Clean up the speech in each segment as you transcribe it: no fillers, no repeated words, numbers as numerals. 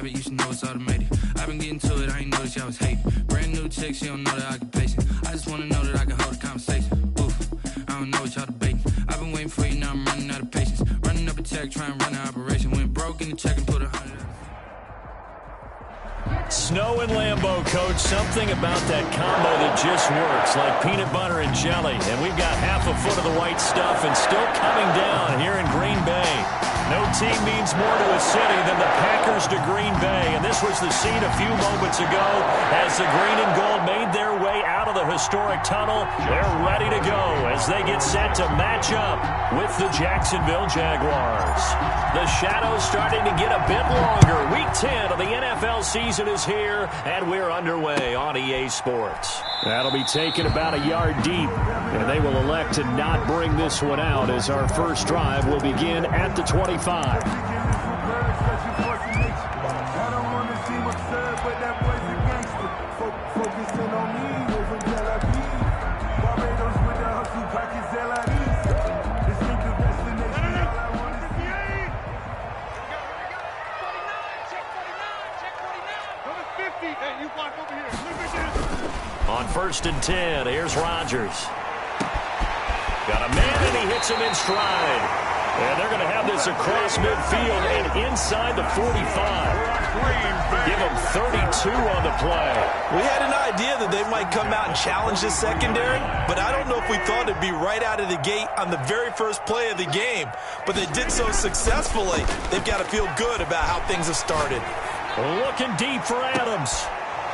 habit, you should know it's automated. I've been getting to it, I ain't noticed y'all was hating. Brand new chick, she don't know the occupation. I just wanna know that I can hold a conversation. Oof, I don't know what y'all debating. I've been waiting for you, now I'm running out of patience. Running up a check, trying to run an operation. Went broke in the check and put 100. Snow and Lambeau, Coach. Something about that combo that just works, like peanut butter and jelly. And we've got half a foot of the white stuff and still coming down here in Green Bay. No team means more to a city than the Packers to Green Bay. And this was the scene a few moments ago as the green and gold made their way out of the historic tunnel. They're ready to go as they get set to match up with the Jacksonville Jaguars. The shadows starting to get a bit longer. Week 10 of the NFL season is here, and we're underway on EA Sports. That'll be taken about a yard deep, and they will elect to not bring this one out as our first drive will begin at the 25. On 1st and 10, here's Rodgers. Got a man, and he hits him in stride. And they're going to have this across midfield and inside the 45. Give them 32 on the play. We had an idea that they might come out and challenge this secondary, but I don't know if we thought it'd be right out of the gate on the very first play of the game. But they did so successfully, they've got to feel good about how things have started. Looking deep for Adams.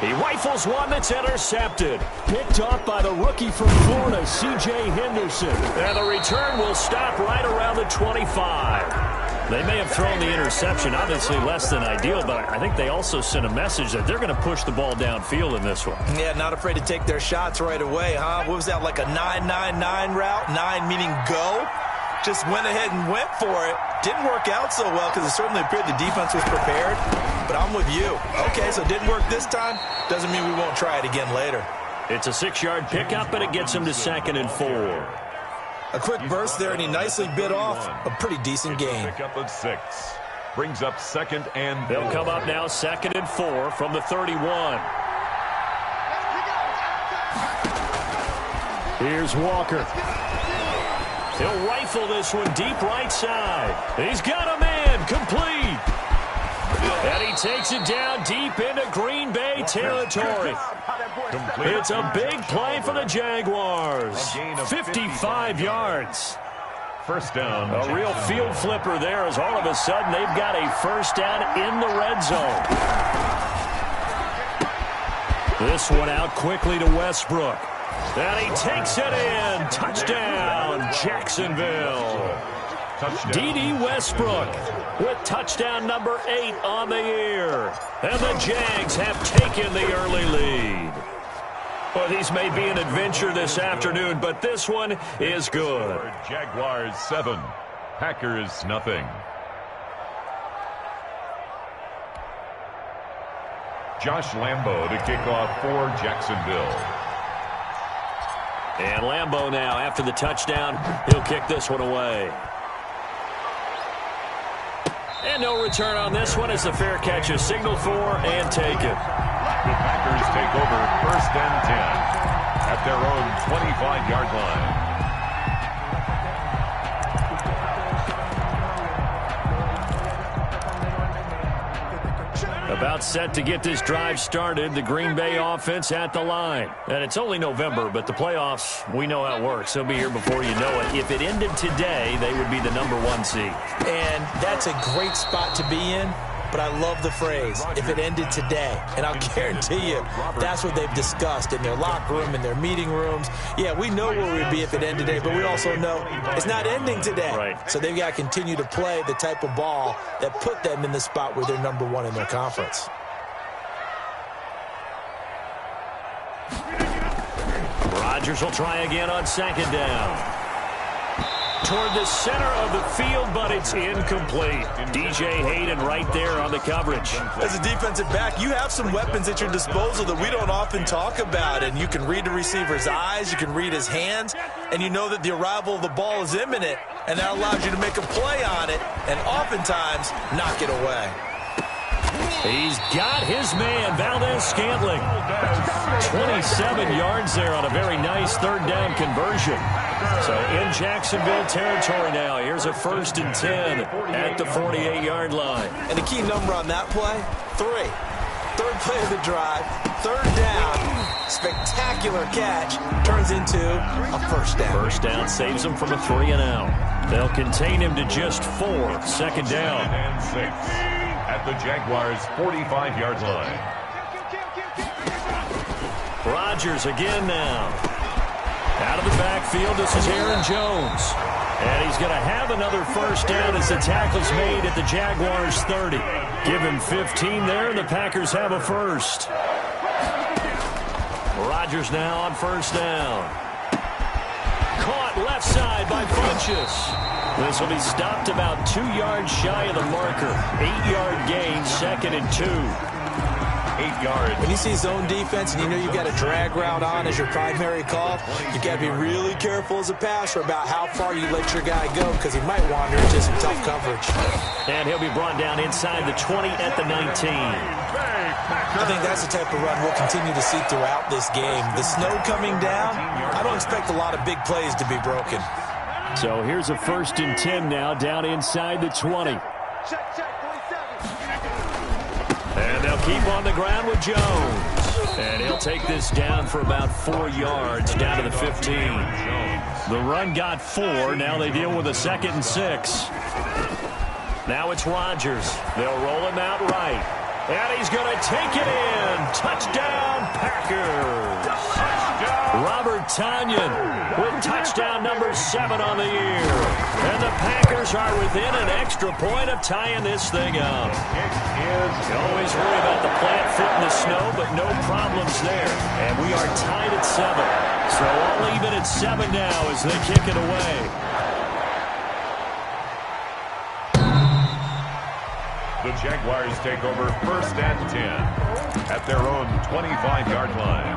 He rifles one that's intercepted. Picked off by the rookie from Florida, C.J. Henderson. And the return will stop right around the 25. They may have thrown the interception, obviously less than ideal, but I think they also sent a message that they're going to push the ball downfield in this one. Yeah, not afraid to take their shots right away, huh? What was that, like a 9-9-9 route? 9 meaning go? Just went ahead and went for it. Didn't work out so well because it certainly appeared the defense was prepared. But I'm with you. Okay, so it didn't work this time. Doesn't mean we won't try it again later. It's a 6-yard pickup, and it gets him to 2nd and 4. A quick burst there, and he nicely bit off a pretty decent gain. Pickup of 6. Brings up 2nd and 4. They'll come up now 2nd and 4 from the 31. Here's Walker. He'll rifle this one deep right side. He's got a man complete. And he takes it down deep into Green Bay territory. It's a big play for the Jaguars. 55 yards. First down. A real field flipper there as all of a sudden they've got a first down in the red zone. This one out quickly to Westbrook. And he takes it in. Touchdown, Jacksonville. D.D. Westbrook with touchdown number 8 on the year. And the Jags have taken the early lead. Well, these may be an adventure this afternoon, but this one is good. Jaguars 7, Packers nothing. Josh Lambeau to kick off for Jacksonville. And Lambeau now, after the touchdown, he'll kick this one away. And no return on this one as the fair catch is signaled for and taken. The Packers take over 1st and 10 at their own 25-yard line. About set to get this drive started, the Green Bay offense at the line. And it's only November, but the playoffs, we know how it works. They'll be here before you know it. If it ended today, they would be the number 1 seed. And that's a great spot to be in, but I love the phrase, if it ended today. And I'll guarantee you, that's what they've discussed in their locker room, in their meeting rooms. Yeah, we know where we'd be if it ended today, but we also know it's not ending today. Right. So they've got to continue to play the type of ball that put them in the spot where they're number 1 in their conference. Rodgers will try again on 2nd down. Toward the center of the field, but it's incomplete. DJ Hayden right there on the coverage. As a defensive back, you have some weapons at your disposal that we don't often talk about, and you can read the receiver's eyes, you can read his hands, and you know that the arrival of the ball is imminent, and that allows you to make a play on it and oftentimes knock it away. He's got his man, Valdez-Scantling. 27 yards there on a very nice third down conversion. So in Jacksonville territory now. Here's a 1st and 10 at the 48-yard line. And the key number on that play, 3. Third play of the drive, 3rd down, spectacular catch, turns into a 1st down. 1st down saves him from a 3 and out. They'll contain him to just 4. 2nd down. And 6 at the Jaguars' 45-yard line. Rodgers again now. Out of the backfield, this is Aaron Jones. And he's going to have another 1st down as the tackle's made at the Jaguars' 30. Give him 15 there, and the Packers have a 1st. Rodgers now on 1st down. Caught left side by Funchess. This will be stopped about 2 yards shy of the marker. 8-yard gain, 2nd and 2. 8 yards. When you see zone defense and you know you've got a drag route on as your primary call, you've got to be really careful as a passer about how far you let your guy go because he might wander into some tough coverage. And he'll be brought down inside the 20 at the 19. I think that's the type of run we'll continue to see throughout this game. The snow coming down, I don't expect a lot of big plays to be broken. So here's a 1st and 10 now down inside the 20. And they'll keep on the ground with Jones. And he'll take this down for about 4 yards down to the 15. The run got 4. Now they deal with a 2nd and 6. Now it's Rodgers. They'll roll him out right. And he's going to take it in. Touchdown, Packers. Robert Tonyan with touchdown number 7 on the year. And the Packers are within an extra point of tying this thing up. You always worry about the plant foot in the snow, but no problems there. And we are tied at 7. So all even at 7 now as they kick it away. The Jaguars take over 1st and 10 at their own 25-yard line.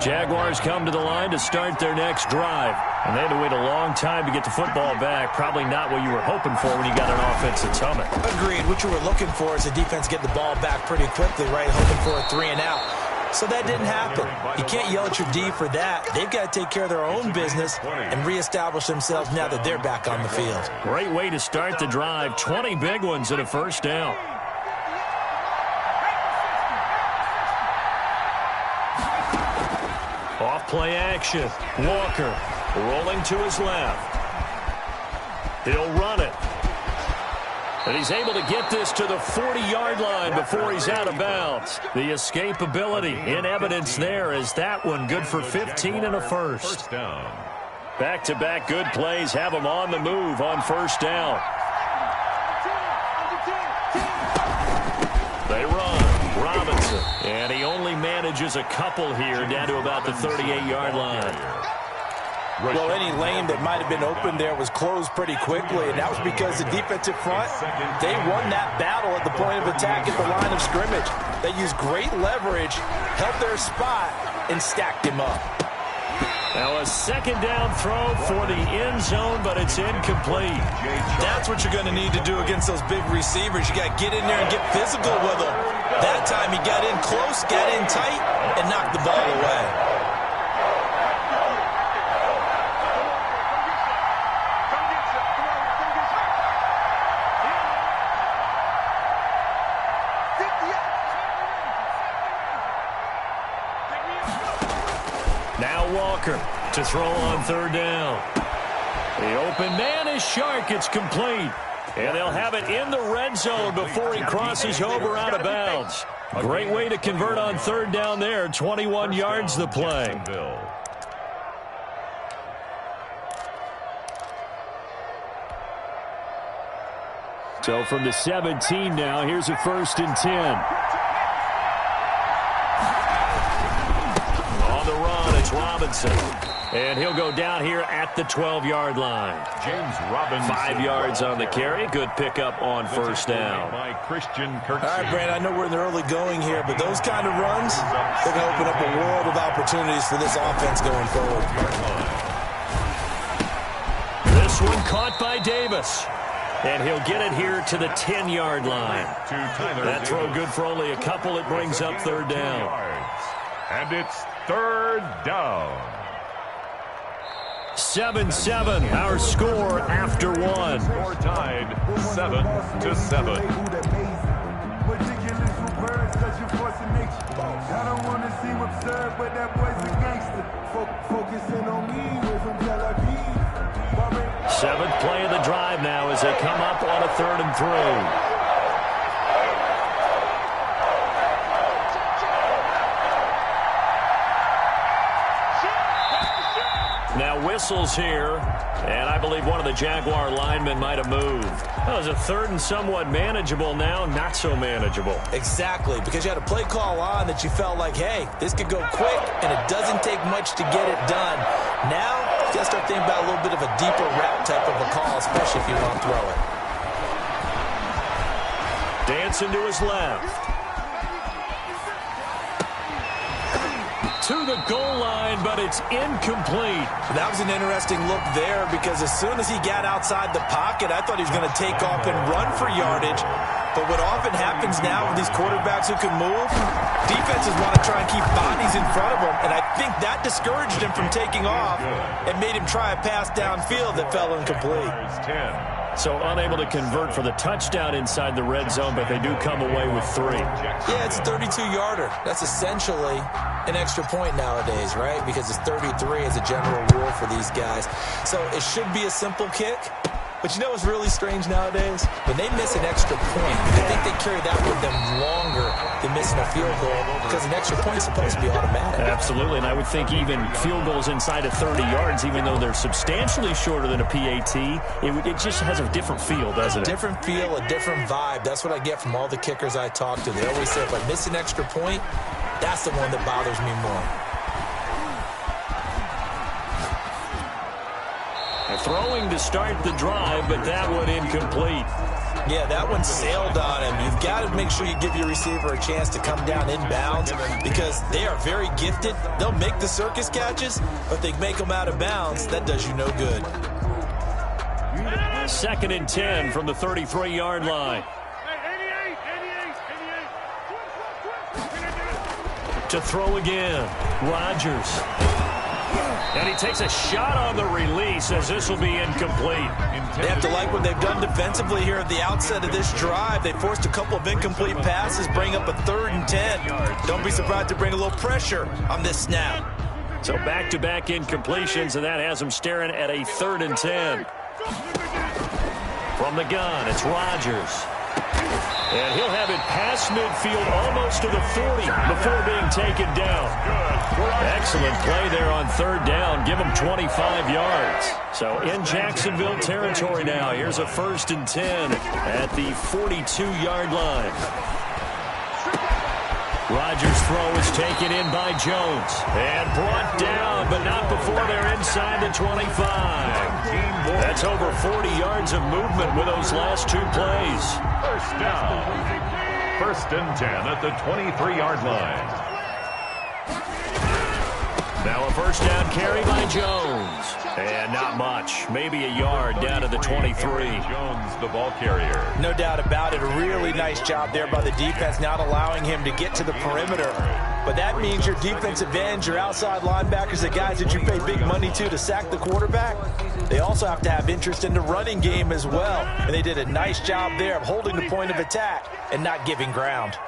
Jaguars come to the line to start their next drive. And they had to wait a long time to get the football back. Probably not what you were hoping for when you got an offense that's humming. Agreed. What you were looking for is the defense get the ball back pretty quickly, right? Hoping for a 3 and out. So that didn't happen. You can't yell at your D for that. They've got to take care of their own business and reestablish themselves now that they're back on the field. Great way to start the drive. 20 big ones and a 1st down. Off play action. Walker rolling to his left. He'll run it. And he's able to get this to the 40-yard line before he's out of bounds. The escapability in evidence there is that one good for 15 and a 1st. 1st down. Back-to-back good plays have him on the move on 1st down. They run. Robinson. And he only manages a couple here down to about the 38-yard line. Well, any lane that might have been open there was closed pretty quickly, and that was because the defensive front, they won that battle at the point of attack at the line of scrimmage. They used great leverage, held their spot, and stacked him up. Now a 2nd down throw for the end zone, but it's incomplete. That's what you're going to need to do against those big receivers. You got to get in there and get physical with them. That time he got in close, got in tight, and knocked the ball away. Now Walker to throw on 3rd down. The open man is Shark. It's complete. And they'll have it in the red zone before he crosses over out of bounds. Great way to convert on 3rd down there. 21 yards the play. So from the 17 now, here's a 1st and 10. Robinson. And he'll go down here at the 12-yard line. James Robinson. 5 yards on the carry. Good pickup on 1st down. By Christian All right, Brand, I know we're in the early going here, but those kind of runs, they're going to open up a world of opportunities for this offense going forward. This one caught by Davis. And he'll get it here to the 10-yard line. That throw good for only a couple. It brings up third down. And it's third down. 7-7, our score after one. Score tied 7-7. I don't want to seem absurd, but that boy's a gangster. Focusing on me, we're from Tel Aviv. Seventh play of the drive now as they come up on a 3rd and 3. Now whistles here, and I believe one of the Jaguar linemen might have moved. That was a 3rd and somewhat manageable, now not so manageable. Exactly, because you had a play call on that you felt like, hey, this could go quick, and it doesn't take much to get it done. Now, you got to start thinking about a little bit of a deeper route type of a call, especially if you want to throw it. Dancing to his left. To the goal line, but it's incomplete. That was an interesting look there because as soon as he got outside the pocket, I thought he was going to take off and run for yardage. But what often happens now with these quarterbacks who can move, defenses want to try and keep bodies in front of them, and I think that discouraged him from taking off and made him try a pass downfield that fell incomplete. So unable to convert for the touchdown inside the red zone, but they do come away with 3. Yeah, it's a 32-yarder. That's essentially an extra point nowadays, right? Because it's 33 as a general rule for these guys. So it should be a simple kick. But you know what's really strange nowadays? When they miss an extra point, I think they carry that with them longer than missing a field goal because an extra point is supposed to be automatic. Absolutely, and I would think even field goals inside of 30 yards, even though they're substantially shorter than a PAT, it just has a different feel, doesn't it? Different feel, a different vibe. That's what I get from all the kickers I talk to. They always say if I miss an extra point, that's the one that bothers me more. Throwing to start the drive, but that one incomplete. Yeah, that one sailed on him. You've got to make sure you give your receiver a chance to come down inbounds because they are very gifted. They'll make the circus catches, but they make them out of bounds. That does you no good. 2nd and 10 from the 33-yard line. To throw again, Rodgers. And he takes a shot on the release as this will be incomplete. They have to like what they've done defensively here at the outset of this drive. They forced a couple of incomplete passes, bring up a 3rd and 10. Don't be surprised to bring a little pressure on this snap. So back-to-back incompletions, and that has them staring at a 3rd and 10. From the gun, it's Rodgers. And he'll have it past midfield almost to the 40 before being taken down. Excellent play there on 3rd down. Give him 25 yards. So in Jacksonville territory now. Here's a 1st and 10 at the 42-yard line. Rodgers' throw is taken in by Jones. And brought down, but not before they're inside the 25. That's over 40 yards of movement with those last 2 plays. First down. 1st and 10 at the 23-yard line. Now a 1st down carry by Jones. And not much. Maybe a yard down to the 23. Jones, the ball carrier. No doubt about it. A really nice job there by the defense, not allowing him to get to the perimeter. But that means your defensive ends, your outside linebackers, the guys that you pay big money to sack the quarterback, they also have to have interest in the running game as well. And they did a nice job there of holding the point of attack and not giving ground.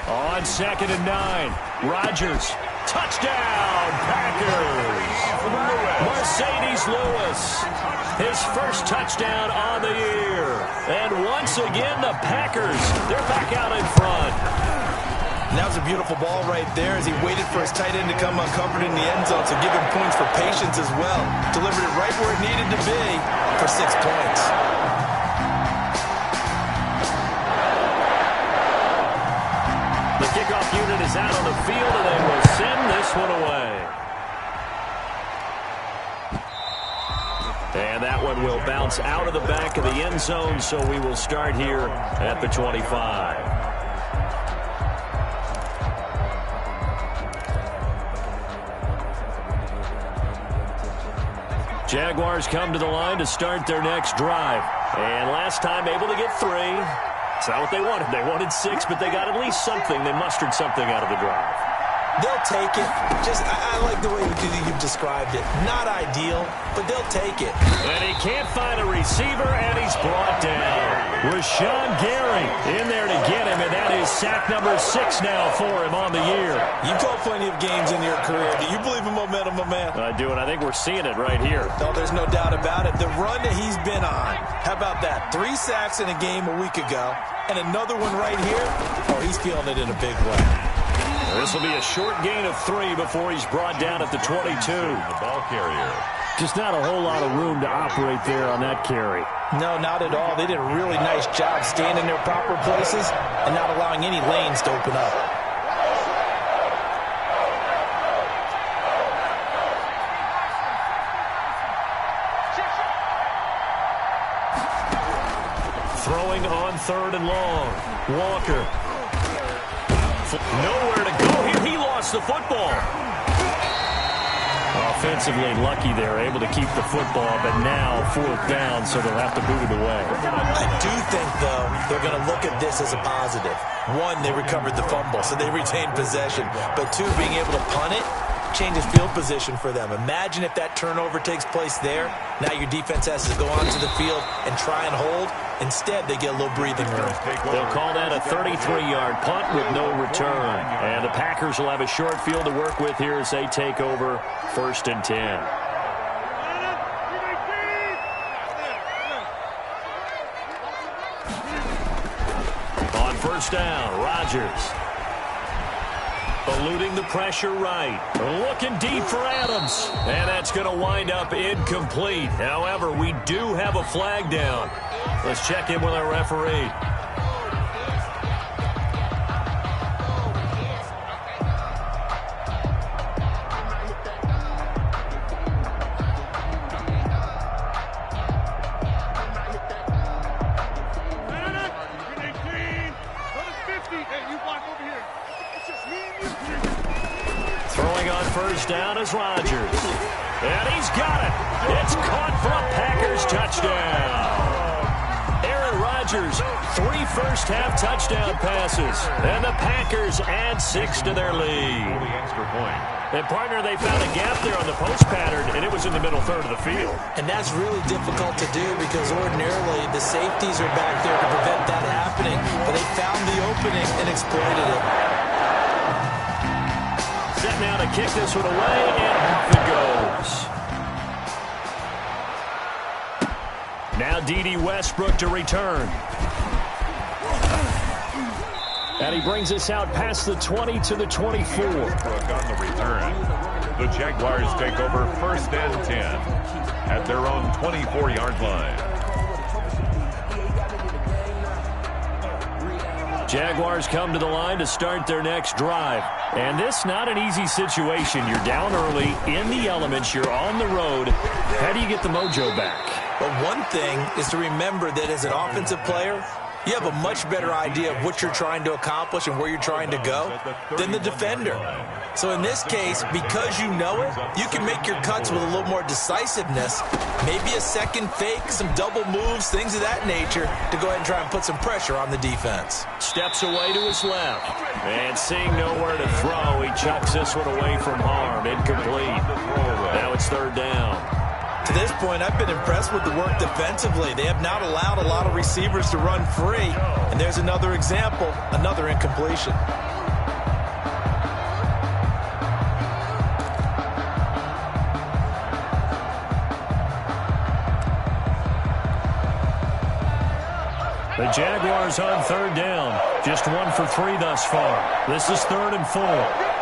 On 2nd and 9, Rodgers, touchdown, Packers. Mercedes Lewis, his first touchdown on the year. And once again, the Packers, they're back out in front. And that was a beautiful ball right there as he waited for his tight end to come uncovered in the end zone, so give him points for patience as well. Delivered it right where it needed to be for 6 points. The kickoff unit is out on the field, and they will send this one away. And that one will bounce out of the back of the end zone, so we will start here at the 25. Jaguars come to the line to start their next drive. And last time able to get 3. It's not what they wanted. They wanted 6, but they got at least something. They mustered something out of the drive. They'll take it. I like the way you've described it. Not ideal, but they'll take it. And he can't find a receiver, and he's brought down. Rashawn Gary in there to get him, and that is sack number 6 now for him on the year. You've called plenty of games in your career. Do you believe in momentum, my man? I do, and I think we're seeing it right here. No, there's no doubt about it. The run that he's been on, how about that? 3 sacks in a game a week ago, and another one right here. Oh, he's feeling it in a big way. This will be a short gain of 3 before he's brought down at the 22. The ball carrier. Just not a whole lot of room to operate there on that carry. No, not at all. They did a really nice job staying in their proper places and not allowing any lanes to open up. Throwing on 3rd and long. Walker. Nowhere to go here. He lost the football. Offensively lucky they're able to keep the football, but now 4th down, so they'll have to boot it away. I do think, though, they're going to look at this as a positive. 1, they recovered the fumble, so they retained possession. But 2, being able to punt it changes field position for them. Imagine if that turnover takes place there. Now your defense has to go onto the field and try and hold. Instead, they get a little breathing room. They'll call that a 33-yard punt with no return. And the Packers will have a short field to work with here as they take over 1st and 10. On 1st down, Rodgers. Eluding the pressure right. Looking deep for Adams. And that's going to wind up incomplete. However, we do have a flag down. Let's check in with our referee. Throwing on 1st down is Rodgers. And he's got it. It's caught for a Packers touchdown. Aaron Rodgers, 3 first-half touchdown passes. And the Packers add 6 to their lead. And, partner, they found a gap there on the post pattern, and it was in the middle 3rd of the field. And that's really difficult to do because ordinarily the safeties are back there to prevent that happening. But they found the opening and exploited it. Set now to kick this one away, and off it goes. Now D.D. Westbrook to return. And he brings us out past the 20 to the 24. Westbrook on the return. The Jaguars take over 1st and 10 at their own 24-yard line. Jaguars come to the line to start their next drive. And this not an easy situation. You're down early, in the elements, you're on the road. How do you get the mojo back? But one thing is to remember that as an offensive player, you have a much better idea of what you're trying to accomplish and where you're trying to go than the defender. So in this case, because you know it, you can make your cuts with a little more decisiveness, maybe a second fake, some double moves, things of that nature, to go ahead and try and put some pressure on the defense. Steps away to his left. And seeing nowhere to throw, he chucks this one away from harm. Incomplete. Now it's 3rd down. To this point, I've been impressed with the work defensively. They have not allowed a lot of receivers to run free. And there's another example, another incompletion. The Jaguars on 3rd down. Just 1 for 3 thus far. This is 3rd and 4.